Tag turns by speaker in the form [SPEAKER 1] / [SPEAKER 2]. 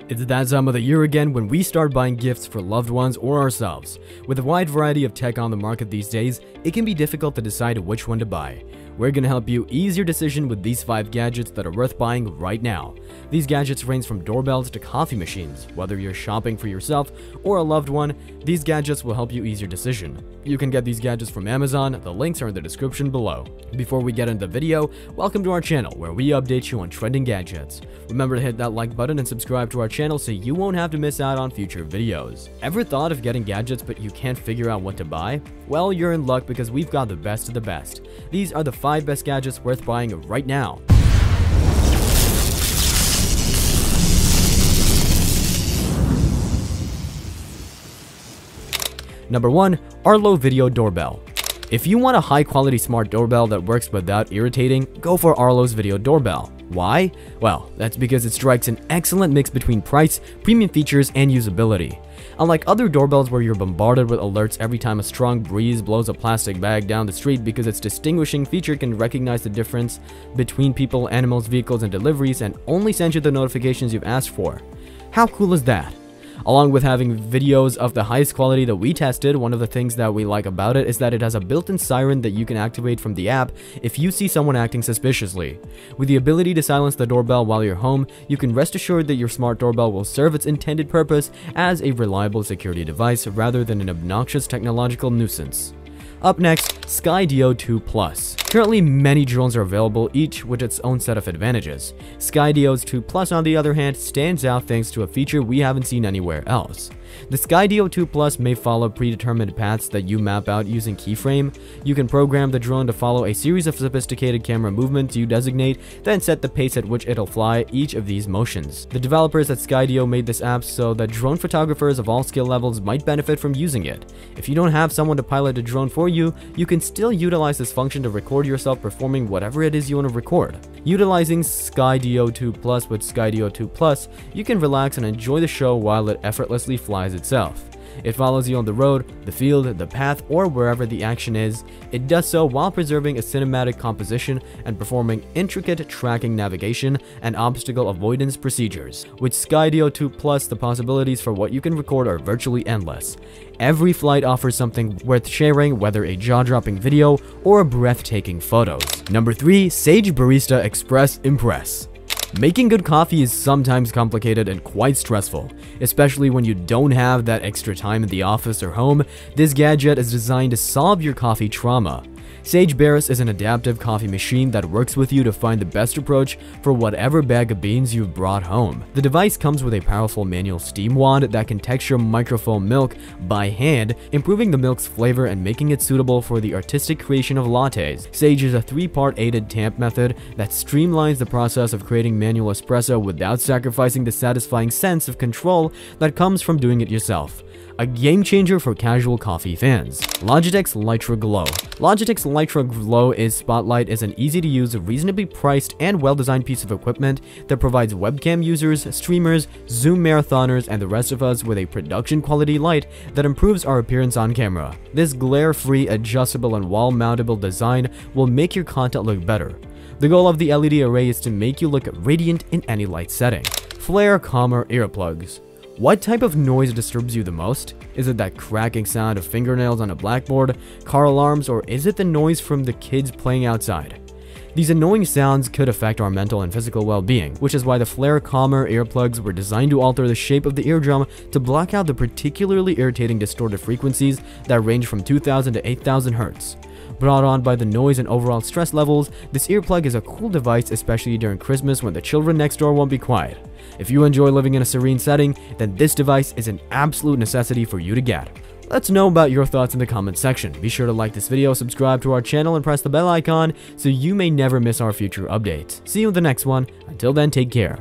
[SPEAKER 1] It's that time of the year again when we start buying gifts for loved ones or ourselves. With a wide variety of tech on the market these days, it can be difficult to decide which one to buy. We're gonna help you ease your decision with these 5 gadgets that are worth buying right now. These gadgets range from doorbells to coffee machines. Whether you're shopping for yourself or a loved one, these gadgets will help you ease your decision. You can get these gadgets from Amazon, the links are in the description below. Before we get into the video, welcome to our channel where we update you on trending gadgets. Remember to hit that like button and subscribe to our channel so you won't have to miss out on future videos. Ever thought of getting gadgets but you can't figure out what to buy? Well, you're in luck because we've got the best of the best. These are the 5 best gadgets worth buying right now. Number 1. Arlo Video Doorbell. If you want a high-quality smart doorbell that works without irritating, go for Arlo's Video Doorbell. Why? Well, that's because it strikes an excellent mix between price, premium features, and usability. Unlike other doorbells where you're bombarded with alerts every time a strong breeze blows a plastic bag down the street because its distinguishing feature can recognize the difference between people, animals, vehicles, and deliveries and only send you the notifications you've asked for. How cool is that? Along with having videos of the highest quality that we tested, one of the things that we like about it is that it has a built-in siren that you can activate from the app if you see someone acting suspiciously. With the ability to silence the doorbell while you're home, you can rest assured that your smart doorbell will serve its intended purpose as a reliable security device rather than an obnoxious technological nuisance. Up next, Skydio 2 Plus. Currently, many drones are available, each with its own set of advantages. Skydio's 2 Plus, on the other hand, stands out thanks to a feature we haven't seen anywhere else. The Skydio 2 Plus may follow predetermined paths that you map out using keyframe. You can program the drone to follow a series of sophisticated camera movements you designate, then set the pace at which it'll fly each of these motions. The developers at Skydio made this app so that drone photographers of all skill levels might benefit from using it. If you don't have someone to pilot a drone for you, you can still utilize this function to record yourself performing whatever it is you want to record. Utilizing Skydio 2 Plus with Skydio 2 Plus, you can relax and enjoy the show while it effortlessly flies itself. It follows you on the road, the field, the path, or wherever the action is. It does so while preserving a cinematic composition and performing intricate tracking navigation and obstacle avoidance procedures. With Skydio 2 Plus, the possibilities for what you can record are virtually endless. Every flight offers something worth sharing, whether a jaw-dropping video or breathtaking photos. Number 3. Sage Barista Express Impress. Making good coffee is sometimes complicated and quite stressful, especially when you don't have that extra time in the office or home. This gadget is designed to solve your coffee trauma. Sage Barista is an adaptive coffee machine that works with you to find the best approach for whatever bag of beans you've brought home. The device comes with a powerful manual steam wand that can texture microfoam milk by hand, improving the milk's flavor and making it suitable for the artistic creation of lattes. Sage is a 3-part aided tamp method that streamlines the process of creating manual espresso without sacrificing the satisfying sense of control that comes from doing it yourself. A game changer for casual coffee fans. Logitech's Litra Glow. Logitech's Litra Glow Spotlight is an easy-to-use, reasonably priced, and well-designed piece of equipment that provides webcam users, streamers, Zoom marathoners, and the rest of us with a production-quality light that improves our appearance on camera. This glare-free, adjustable, and wall-mountable design will make your content look better. The goal of the LED array is to make you look radiant in any light setting. Flare Calmer Earplugs. What type of noise disturbs you the most? Is it that cracking sound of fingernails on a blackboard, car alarms, or is it the noise from the kids playing outside? These annoying sounds could affect our mental and physical well-being, which is why the Flare Calmer earplugs were designed to alter the shape of the eardrum to block out the particularly irritating distorted frequencies that range from 2000 to 8000 Hz. Brought on by the noise and overall stress levels, this earplug is a cool device, especially during Christmas when the children next door won't be quiet. If you enjoy living in a serene setting, then this device is an absolute necessity for you to get. Let us know about your thoughts in the comment section. Be sure to like this video, subscribe to our channel, and press the bell icon so you may never miss our future updates. See you in the next one. Until then, take care.